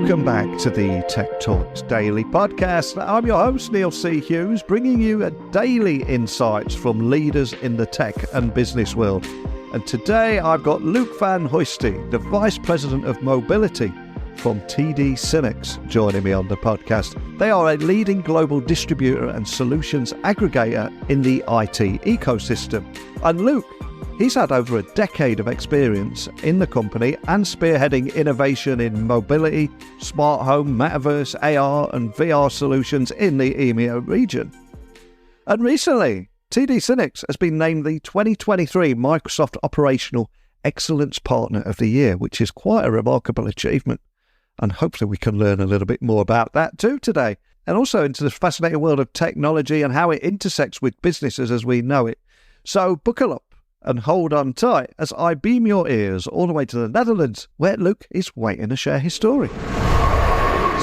Welcome back to the Tech Talks Daily podcast. I'm your host, Neil C. Hughes, bringing you a daily insights from leaders in the tech and business world. And today I've got Luc van Huystee, the Vice President of Mobility from TD SYNNEX, joining me on the podcast. They are a leading global distributor and solutions aggregator in the IT ecosystem. And Luc, he's had over a decade of experience in the company and spearheading innovation in mobility, smart home, Metaverse, AR and VR solutions in the EMEA region. And recently, TD SYNNEX has been named the 2023 Microsoft Operational Excellence Partner of the Year, which is quite a remarkable achievement. And hopefully we can learn a little bit more about that too today. And also into the fascinating world of technology and how it intersects with businesses as we know it. So buckle up and hold on tight as I beam your ears all the way to the Netherlands, where Luc is waiting to share his story.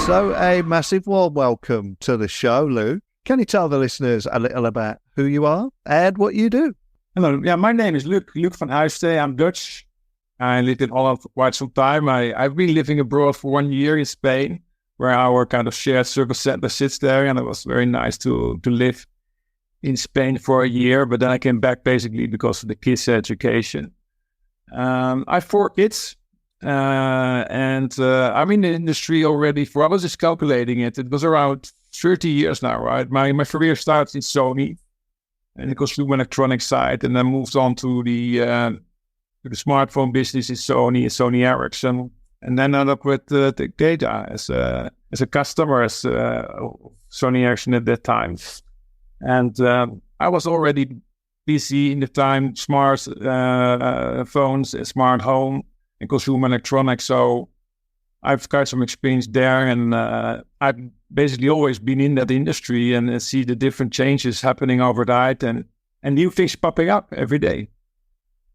So a massive warm welcome to the show, Luc. Can you tell the listeners a little about who you are and what you do? Hello, my name is Luc van Huystee. I'm Dutch. I lived in Holland for quite some time. I've been living abroad for 1 year in Spain, where our kind of shared service center sits there, and it was very nice to live in Spain for a year, but then I came back basically because of the kids' education. I have 4 kids, and I'm in the industry already I was just calculating it was around 30 years now, right? My career started in Sony, and the consumer electronics side, and then moved on to the smartphone business in Sony Ericsson, and then ended up with the data as a customer, as Sony Ericsson at that time. And I was already busy in the time, smart phones, smart home, and consumer electronics. So I've got some experience there, and I've basically always been in that industry and see the different changes happening overnight and new things popping up every day.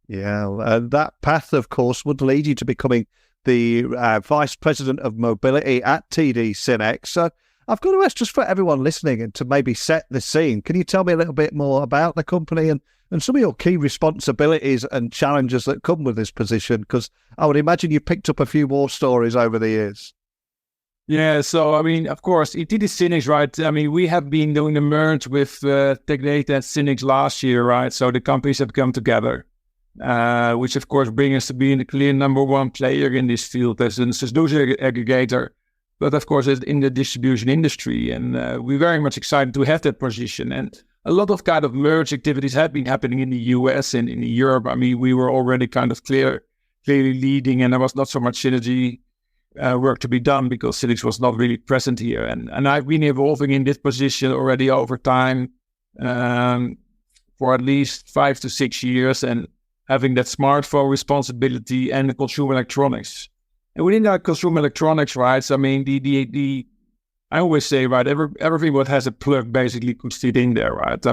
Yeah, that path, of course, would lead you to becoming the Vice President of Mobility at TD SYNNEX. So I've got to ask, just for everyone listening and to maybe set the scene, can you tell me a little bit more about the company and some of your key responsibilities and challenges that come with this position? Because I would imagine you picked up a few more stories over the years. Yeah, so, of course, in TD SYNNEX, right, we have been doing the merge with Tech Data and SYNNEX last year, right? So the companies have come together, which, of course, brings us to be the clear number one player in this field as a solution aggregator, but of course in the distribution industry. And we're very much excited to have that position. And a lot of kind of merge activities have been happening in the US and in Europe. We were already kind of clearly leading, and there was not so much synergy work to be done because SYNNEX was not really present here. And I've been evolving in this position already over time for at least 5 to 6 years, and having that smartphone responsibility and the consumer electronics. And within that consumer electronics, right, I always say, right, everything what has a plug basically could fit in there, right?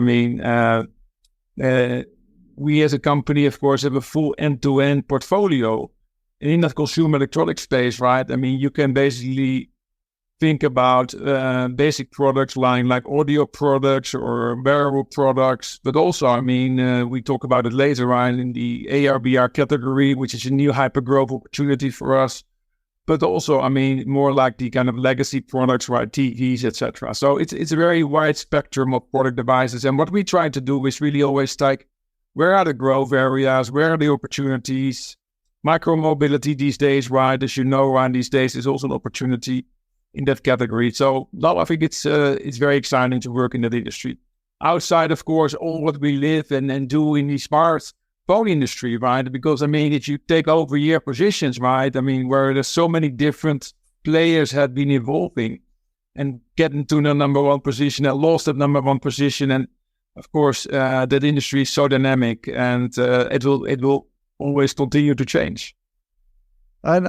We as a company, of course, have a full end-to-end portfolio. And in that consumer electronics space, right, you can basically think about basic products like audio products or wearable products, but also, we talk about it later, right, in the AR/VR category, which is a new hyper-growth opportunity for us. But also, more like the kind of legacy products, right, TVs, etc. So it's a very wide spectrum of product devices. And what we try to do is really always like, where are the growth areas? Where are the opportunities? Micro-mobility these days, right, as you know, right, these days is also an opportunity in that category. So I think it's very exciting to work in that industry. Outside, of course, all what we live and do in the smart phone industry, right? Because, if you take over year positions, right, where there's so many different players have been evolving and getting to the number one position and lost that number one position. And of course, that industry is so dynamic, and it will always continue to change. And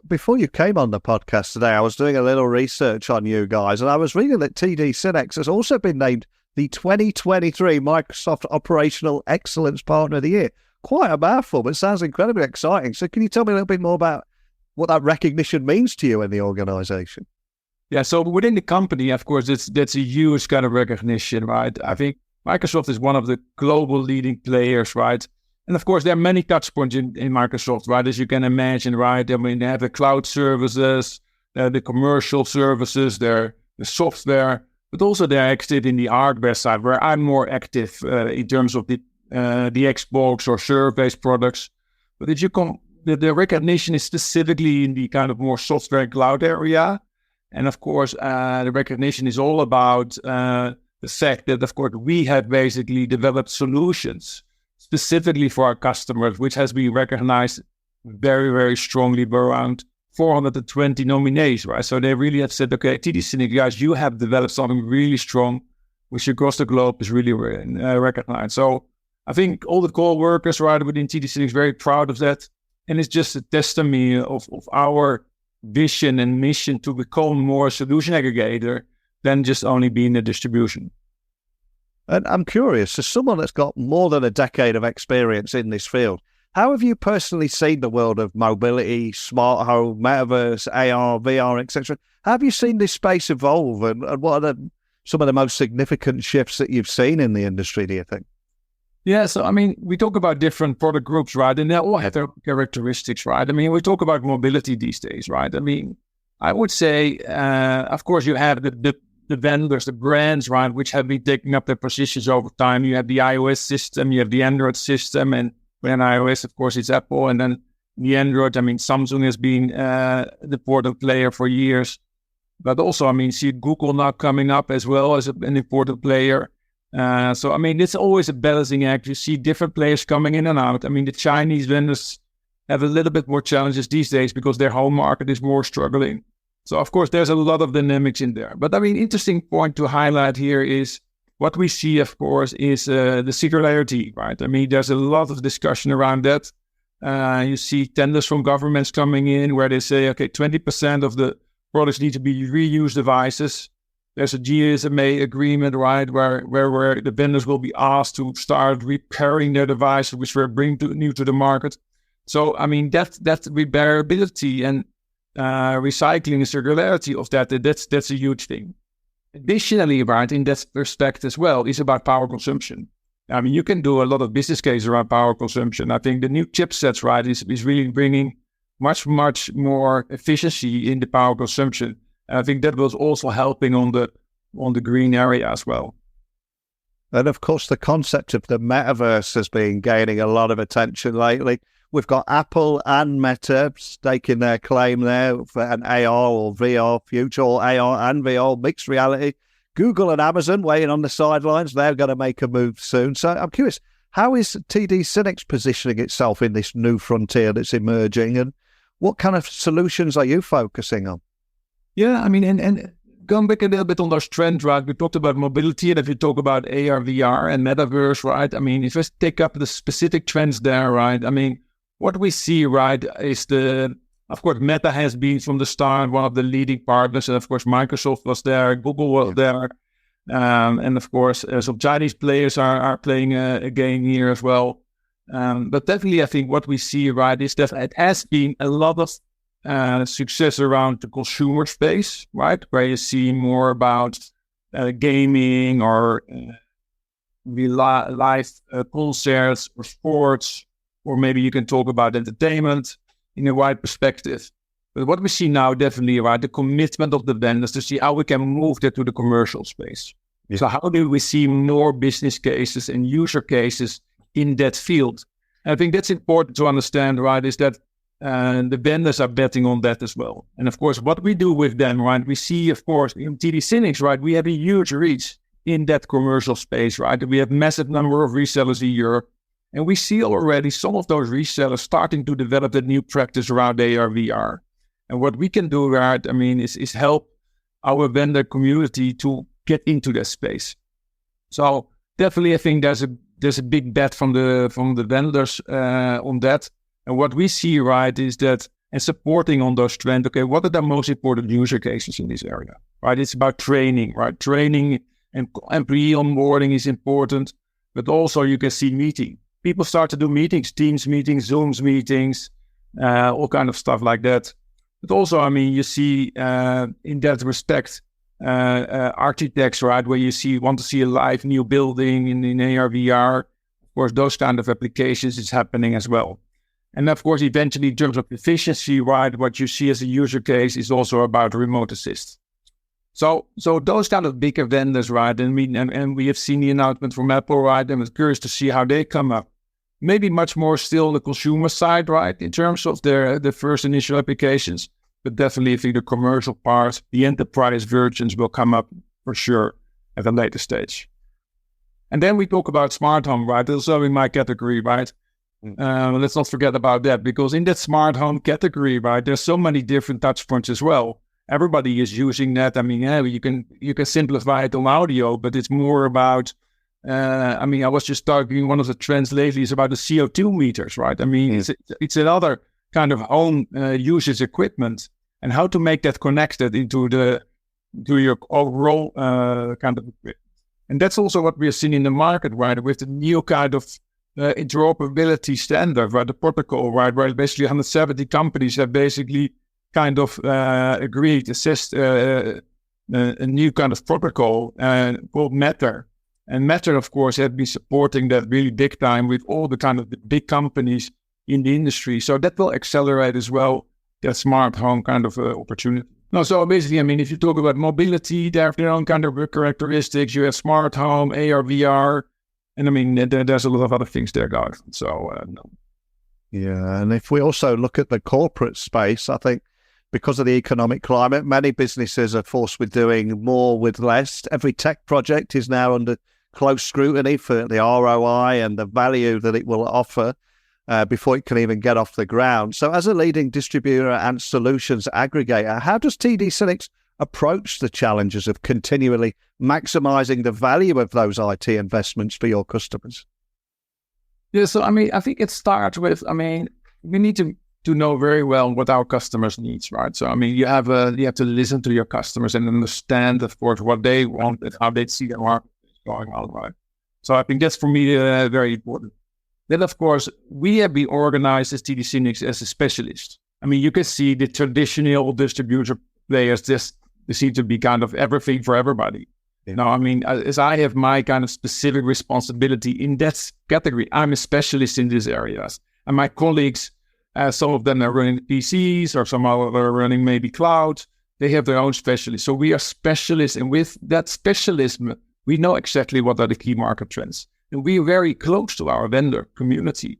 before you came on the podcast today, I was doing a little research on you guys, and I was reading that TD SYNNEX has also been named the 2023 Microsoft Operational Excellence Partner of the Year. Quite a mouthful, but it sounds incredibly exciting. So can you tell me a little bit more about what that recognition means to you in the organization? Yeah, so within the company, of course, that's a huge kind of recognition, right? I think Microsoft is one of the global leading players, right? And of course, there are many touch points in Microsoft, right? As you can imagine, right? They have the cloud services, the commercial services, the software, but also they're active in the hardware side, where I'm more active in terms of the Xbox or server-based products. But if you the recognition is specifically in the kind of more software and cloud area. And of course, the recognition is all about the fact that, of course, we have basically developed solutions specifically for our customers, which has been recognized very, very strongly by around 420 nominees, right? So they really have said, okay, TD SYNNEX, guys, you have developed something really strong, which across the globe is really recognized. So I think all the core workers, right, within TD SYNNEX very proud of that. And it's just a testimony of our vision and mission to become more a solution aggregator than just only being a distribution. And I'm curious, as someone that's got more than a decade of experience in this field, how have you personally seen the world of mobility, smart home, metaverse, AR, VR, etc.? How have you seen this space evolve, and what are some of the most significant shifts that you've seen in the industry, do you think? Yeah, so I mean, we talk about different product groups, right? And they all have their characteristics, right? I mean, we talk about mobility these days, right? I mean, I would say, of course, you have the vendors, the brands, right, which have been taking up their positions over time. You have the iOS system, you have the Android system, and when iOS, of course, it's Apple, and then the Android, I mean, Samsung has been the important player for years. But also, I mean, see Google now coming up as well as an important player. So, I mean, it's always a balancing act. You see different players coming in and out. I mean, the Chinese vendors have a little bit more challenges these days because their home market is more struggling. So, of course, there's a lot of dynamics in there. But, I mean, interesting point to highlight here is what we see, of course, is the circularity, right? I mean, there's a lot of discussion around that. You see tenders from governments coming in where they say, okay, 20% of the products need to be reused devices. There's a GSMA agreement, right, where the vendors will be asked to start repairing their devices, which we're bringing new to the market. So, I mean, that's repairability and recycling and circularity of that's a huge thing. Additionally, right, in that respect as well, is about power consumption. I mean, you can do a lot of business cases around power consumption. I think the new chipsets, right, is really bringing much more efficiency in the power consumption. And I think that was also helping on the green area as well. And of course, the concept of the Metaverse has been gaining a lot of attention lately. We've got Apple and Meta staking their claim there for an AR or VR future, or AR and VR mixed reality. Google and Amazon waiting on the sidelines. They're going to make a move soon. So I'm curious, how is TD SYNNEX positioning itself in this new frontier that's emerging, and what kind of solutions are you focusing on? Yeah, I mean, and going back a little bit on those trends, right? We talked about mobility, and if you talk about AR, VR, and Metaverse, right? I mean, if we take up the specific trends there, right? I mean, what we see, right, is of course, Meta has been from the start one of the leading partners, and of course, Microsoft was there, Google was there, and of course, some Chinese players are playing a game here as well. But definitely, I think what we see, right, is that it has been a lot of success around the consumer space, right, where you see more about gaming or live concerts or sports, or maybe you can talk about entertainment in a wide perspective. But what we see now, definitely, right, the commitment of the vendors to see how we can move that to the commercial space. Yeah. So how do we see more business cases and user cases in that field? And I think that's important to understand, right, is that the vendors are betting on that as well. And of course, what we do with them, right, we see, of course, in TD SYNNEX, right, we have a huge reach in that commercial space, right? We have massive number of resellers in Europe. And we see already some of those resellers starting to develop a new practice around AR, VR. And what we can do, right, I mean, is help our vendor community to get into that space. So definitely, I think there's a big bet from the vendors on that. And what we see, right, is that, and supporting on those trends, okay, what are the most important user cases in this area, right? It's about training, right? Training and employee onboarding is important, but also you can see meeting. People start to do meetings, Teams meetings, Zooms meetings, all kind of stuff like that. But also, I mean, you see in that respect, architects, right, where you want to see a live new building in AR, VR. Of course, those kind of applications is happening as well. And of course, eventually, in terms of efficiency, right, what you see as a user case is also about remote assist. So those kind of bigger vendors, right, and we have seen the announcement from Apple, right, and we're curious to see how they come up. Maybe much more still on the consumer side, right, in terms of the first initial applications, but definitely I think the commercial part, the enterprise versions will come up for sure at a later stage. And then we talk about smart home, right? Also in my category, right? Let's not forget about that, because in that smart home category, right, there's so many different touch points as well. Everybody is using that. I mean, yeah, you can simplify it on audio, but it's more about. I was just talking. One of the trends lately is about the CO2 meters, right? I mean, it's another kind of home usage equipment, and how to make that connected into your overall kind of equipment. And that's also what we're seeing in the market, right? With the new kind of interoperability standard, right? The protocol, right? Where basically 170 companies have basically kind of agreed to assist a new kind of protocol called Matter. And Matter, of course, has been supporting that really big time with all the kind of the big companies in the industry. So that will accelerate as well that smart home kind of opportunity. No, so basically, I mean, if you talk about mobility, they have their own kind of characteristics. You have smart home, AR, VR, and I mean, there's a lot of other things there, guys. So, Yeah, and if we also look at the corporate space, I think because of the economic climate, many businesses are forced with doing more with less. Every tech project is now under close scrutiny for the ROI and the value that it will offer before it can even get off the ground. So as a leading distributor and solutions aggregator, how does TD SYNNEX approach the challenges of continually maximizing the value of those IT investments for your customers? Yeah, so I mean, I think it starts with, we need to know very well what our customers needs, right? So I mean, you have to listen to your customers and understand, of course, what they want and how they see the market going on, right? So I think that's for me very important. Then, of course, we have been organized as TD SYNNEX as a specialist. I mean, you can see the traditional distributor players, they seem to be kind of everything for everybody. Yeah. Now, I mean, as I have my kind of specific responsibility in that category, I'm a specialist in these areas. And my colleagues, some of them are running PCs or some are running maybe cloud. They have their own specialists. So we are specialists. And with that specialism, we know exactly what are the key market trends. And we are very close to our vendor community.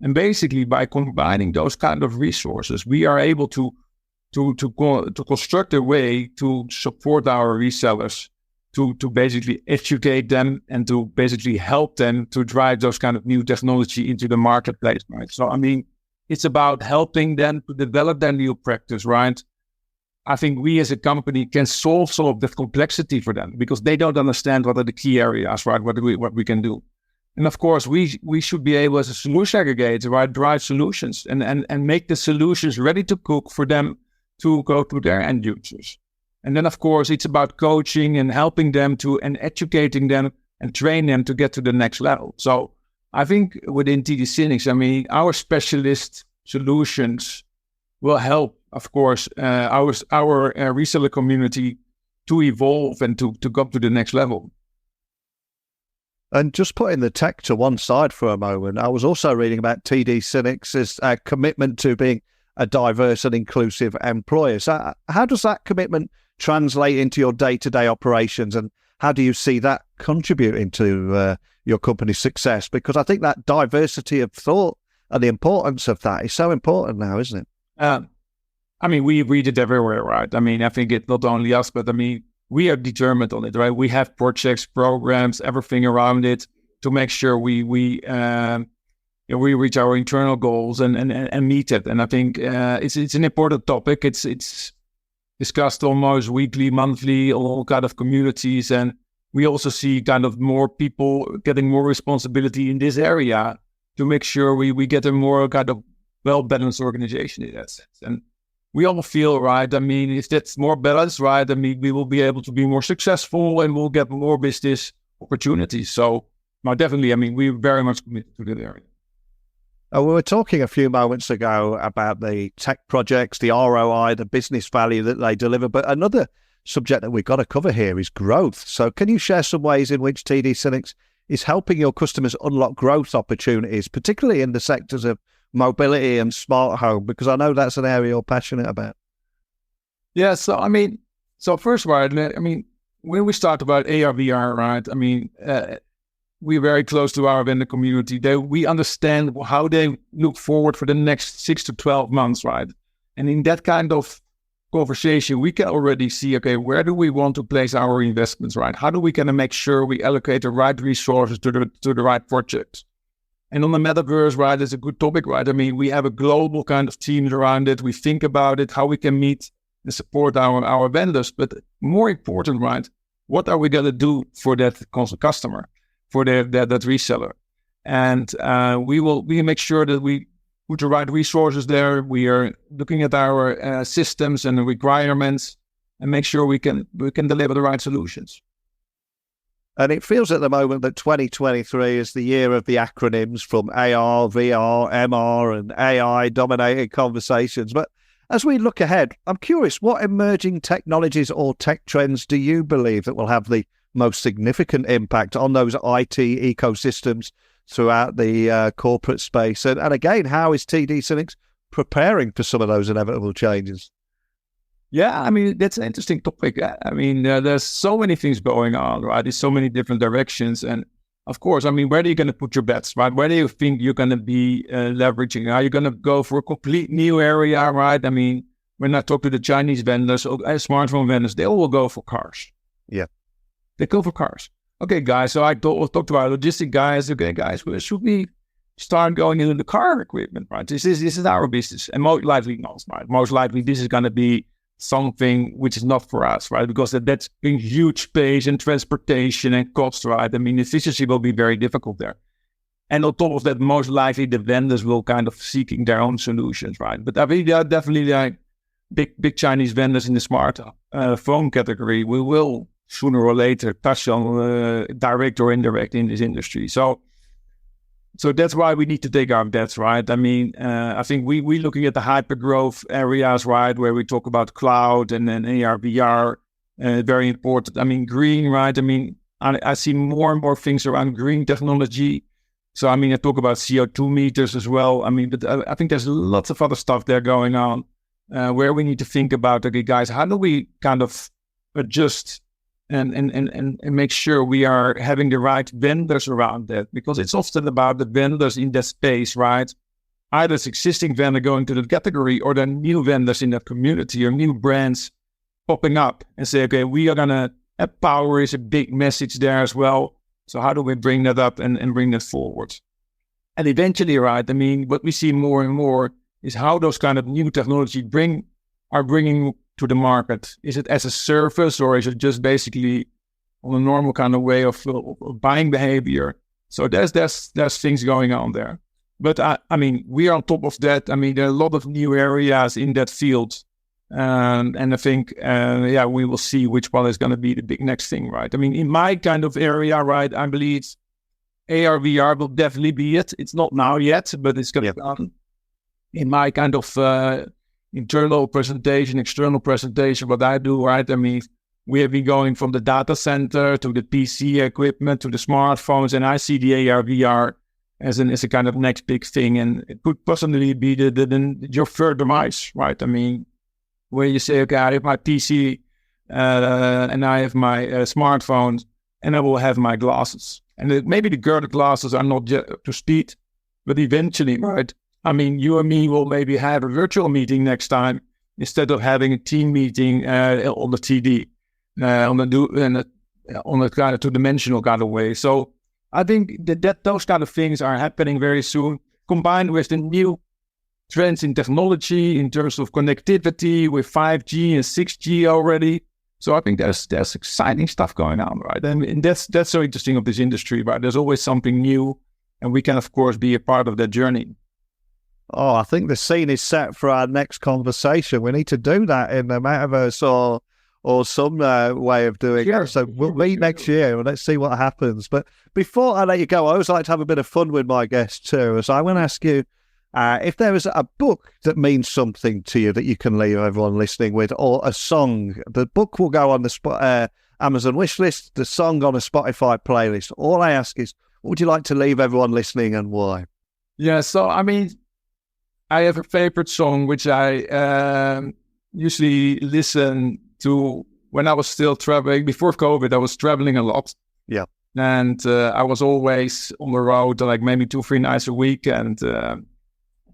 And basically, by combining those kind of resources, we are able to construct a way to support our resellers, to basically educate them and to basically help them to drive those kind of new technology into the marketplace, right? So, I mean, it's about helping them to develop their new practice, right? I think we as a company can solve some of that complexity for them because they don't understand what are the key areas, right? What we can do. And of course, we should be able as a solution aggregator, right, drive solutions and make the solutions ready to cook for them to go to their end users. And then, of course, it's about coaching and helping them and educating them and train them to get to the next level. So I think within TD SYNNEX, I mean, our specialist solutions will help, of course, our reseller community to evolve and to go to the next level. And just putting the tech to one side for a moment, I was also reading about TD SYNNEX's commitment to being a diverse and inclusive employer. So how does that commitment translate into your day-to-day operations, and how do you see that contributing to your company's success? Because I think that diversity of thought and the importance of that is so important now, isn't it? I mean, we read it everywhere, right? I mean, I think it's not only us, but I mean, we are determined on it, right? We have projects, programs, everything around it to make sure we reach our internal goals and meet it. And I think it's an important topic. It's discussed almost weekly, monthly, all kind of communities, and we also see kind of more people getting more responsibility in this area to make sure we get a more kind of well-balanced organization in that sense. And we all feel, right, I mean, if that's more balanced, right, I mean, we will be able to be more successful and we'll get more business opportunities. So, no, definitely, I mean, we're very much committed to that area. We were talking a few moments ago about the tech projects, the ROI, the business value that they deliver, but another subject that we've got to cover here is growth. So can you share some ways in which TD SYNNEX is helping your customers unlock growth opportunities, particularly in the sectors of mobility and smart home? Because I know that's an area you're passionate about. Yeah, so first of all, when we start about AR, VR, right? We're very close to our vendor community. We understand how they look forward for the next 6 to 12 months, right? And in that kind of conversation, we can already see, okay, where do we want to place our investments, right? How do we kind of make sure we allocate the right resources to the right projects? And on the metaverse, right, is a good topic, right? We have a global kind of teams around it. We think about it, how we can meet and support our vendors. But more important, right, what are we going to do for that customer, for that reseller? And we make sure that we put the right resources there. We are looking at our systems and the requirements and make sure we can deliver the right solutions. And it feels at the moment that 2023 is the year of the acronyms, from AR, VR, MR, and AI dominated conversations. But as we look ahead, I'm curious, what emerging technologies or tech trends do you believe that will have the most significant impact on those IT ecosystems throughout the corporate space? And again, how is TD SYNNEX preparing for some of those inevitable changes? Yeah, that's an interesting topic. There's so many things going on, right? There's so many different directions. And of course, where are you going to put your bets, right? Where do you think you're going to be leveraging? Are you going to go for a complete new area, right? When I talk to the Chinese vendors or smartphone vendors, they all will go for cars. Yeah. They go for cars. Okay, guys, so I talked to our logistic guys. Okay, guys, should we start going into the car equipment, right? This is our business. And most likely not, right? Most likely this is going to be something which is not for us, right? Because that's in huge space and transportation and cost, right? Efficiency will be very difficult there. And on top of that, most likely the vendors will kind of seeking their own solutions, right? But there are definitely big Chinese vendors in the smart phone category. We will sooner or later touch on direct or indirect in this industry. So that's why we need to take our bets, right? I think we're looking at the hyper growth areas, right, where we talk about cloud and then AR, VR, very important. Green, right? I see more and more things around green technology. So, I talk about CO2 meters as well. But I think there's lots of other stuff there going on where we need to think about, okay, guys, how do we kind of adjust and make sure we are having the right vendors around that? Because it's often about the vendors in that space, right? Either it's existing vendor going to the category or the new vendors in that community or new brands popping up and say, okay, we are going to, power is a big message there as well. So how do we bring that up and bring that forward? And eventually, right, what we see more and more is how those kind of new technology are bringing to the market. Is it as a service or is it just basically on a normal kind of way of buying behavior? So there's things going on there. But we are on top of that. There are a lot of new areas in that field. And I think, we will see which one is going to be the big next thing, right? In my kind of area, right, I believe AR, VR will definitely be it. It's not now yet, but it's going to come. In my kind of internal presentation, external presentation, what I do, right? We have been going from the data center to the PC equipment to the smartphones, and I see the AR, VR as a kind of next big thing, and it could possibly be your third device, right? Where you say, okay, I have my PC and I have my smartphone, and I will have my glasses. And maybe the girded glasses are not yet up to speed, but eventually, right? You and me will maybe have a virtual meeting next time instead of having a team meeting on the TD, on a kind of two-dimensional kind of way. So I think that those kind of things are happening very soon, combined with the new trends in technology in terms of connectivity with 5G and 6G already. So I think there's exciting stuff going on, right? And that's so interesting of this industry, right? There's always something new, and we can, of course, be a part of that journey. Oh, I think the scene is set for our next conversation. We need to do that in the Metaverse or some way of doing it. So we'll meet next year and let's see what happens. But before I let you go, I always like to have a bit of fun with my guests too. So I want to ask you if there is a book that means something to you that you can leave everyone listening with, or a song. The book will go on the Amazon wish list, the song on a Spotify playlist. All I ask is, what would you like to leave everyone listening and why? Yeah, so I have a favorite song which I usually listen to when I was still traveling. Before COVID, I was traveling a lot. Yeah. And I was always on the road, like maybe 2-3 nights a week. And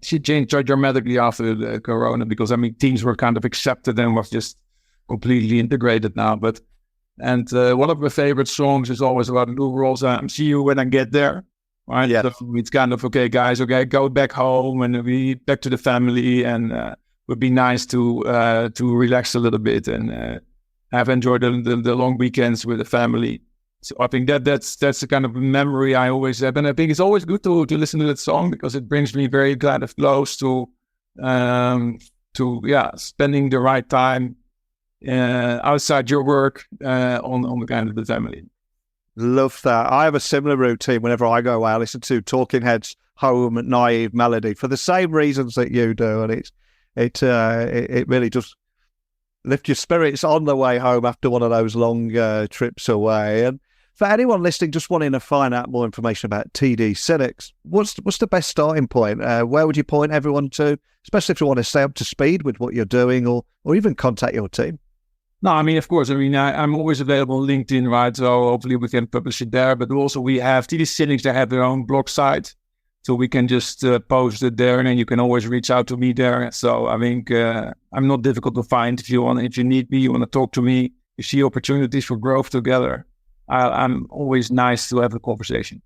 she changed dramatically after the corona because, I mean, teams were kind of accepted and was just completely integrated now. And one of my favorite songs is always about Lou Rawls. See you when I get there. Right? Yeah. So it's kind of, okay, guys, okay, go back home and we back to the family, and would be nice to relax a little bit and have enjoyed the long weekends with the family. So I think that's the kind of memory I always have, and I think it's always good to listen to that song because it brings me very kind of close to spending the right time outside your work on the kind of the family. Love that. I have a similar routine whenever I go away. I listen to Talking Heads' Home Naive Melody for the same reasons that you do, and it really just lift your spirits on the way home after one of those long trips away. And for anyone listening, just wanting to find out more information about TD SYNNEX, what's the best starting point? Where would you point everyone to, especially if you want to stay up to speed with what you're doing, or even contact your team? No, I mean, of course. I mean, I'm always available on LinkedIn, right? So hopefully we can publish it there. But also we have TD SYNNEX, they have their own blog site. So we can just post it there, and then you can always reach out to me there. So I think I'm not difficult to find. If you need me, you want to talk to me, you see opportunities for growth together, I'm always nice to have a conversation.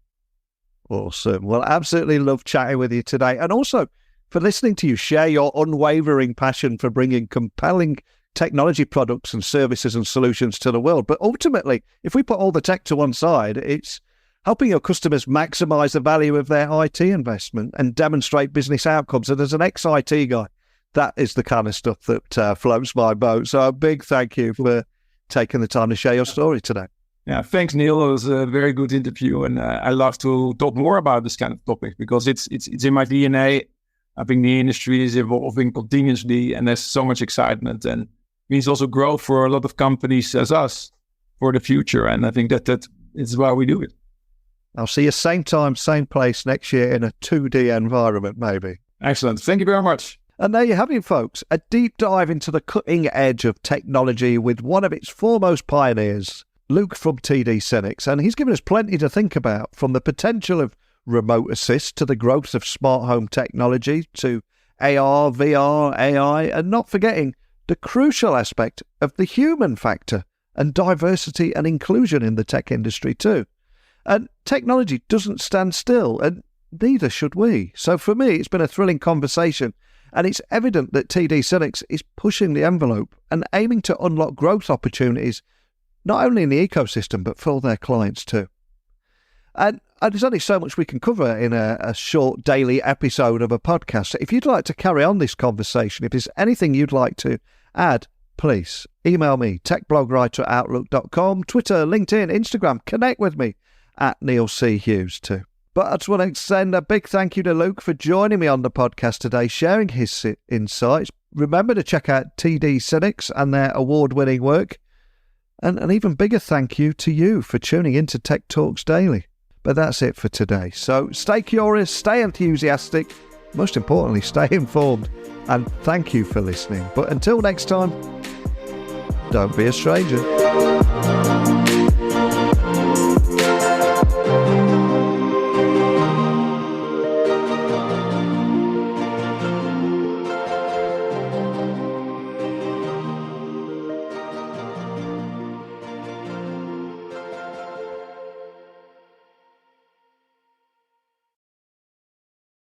Awesome. Well, absolutely love chatting with you today, and also for listening to you share your unwavering passion for bringing compelling technology products and services and solutions to the world. But ultimately, if we put all the tech to one side, it's helping your customers maximize the value of their IT investment and demonstrate business outcomes. And as an ex-IT guy, that is the kind of stuff that floats my boat. So a big thank you for taking the time to share your story today. Yeah, thanks, Neil. It was a very good interview, and I love to talk more about this kind of topic because it's in my DNA. I think the industry is evolving continuously, and there's so much excitement, and means also growth for a lot of companies as us for the future. And I think that is why we do it. I'll see you same time, same place next year in a 2D environment, maybe. Excellent. Thank you very much. And there you have it, folks. A deep dive into the cutting edge of technology with one of its foremost pioneers, Luc from TD SYNNEX. And he's given us plenty to think about, from the potential of remote assist to the growth of smart home technology to AR, VR, AI, and not forgetting the crucial aspect of the human factor and diversity and inclusion in the tech industry too. And technology doesn't stand still, and neither should we. So for me, it's been a thrilling conversation, and it's evident that TD SYNNEX is pushing the envelope and aiming to unlock growth opportunities, not only in the ecosystem, but for their clients too. And there's only so much we can cover in a short daily episode of a podcast. If you'd like to carry on this conversation, if there's anything you'd like to add, please email me, techblogwriter@outlook.com, Twitter, LinkedIn, Instagram. Connect with me at Neil C. Hughes too. But I just want to extend a big thank you to Luc for joining me on the podcast today, sharing his insights. Remember to check out TD SYNNEX and their award-winning work. And an even bigger thank you to you for tuning in to Tech Talks Daily. But that's it for today. So stay curious, stay enthusiastic, most importantly, stay informed. And thank you for listening. But until next time, don't be a stranger.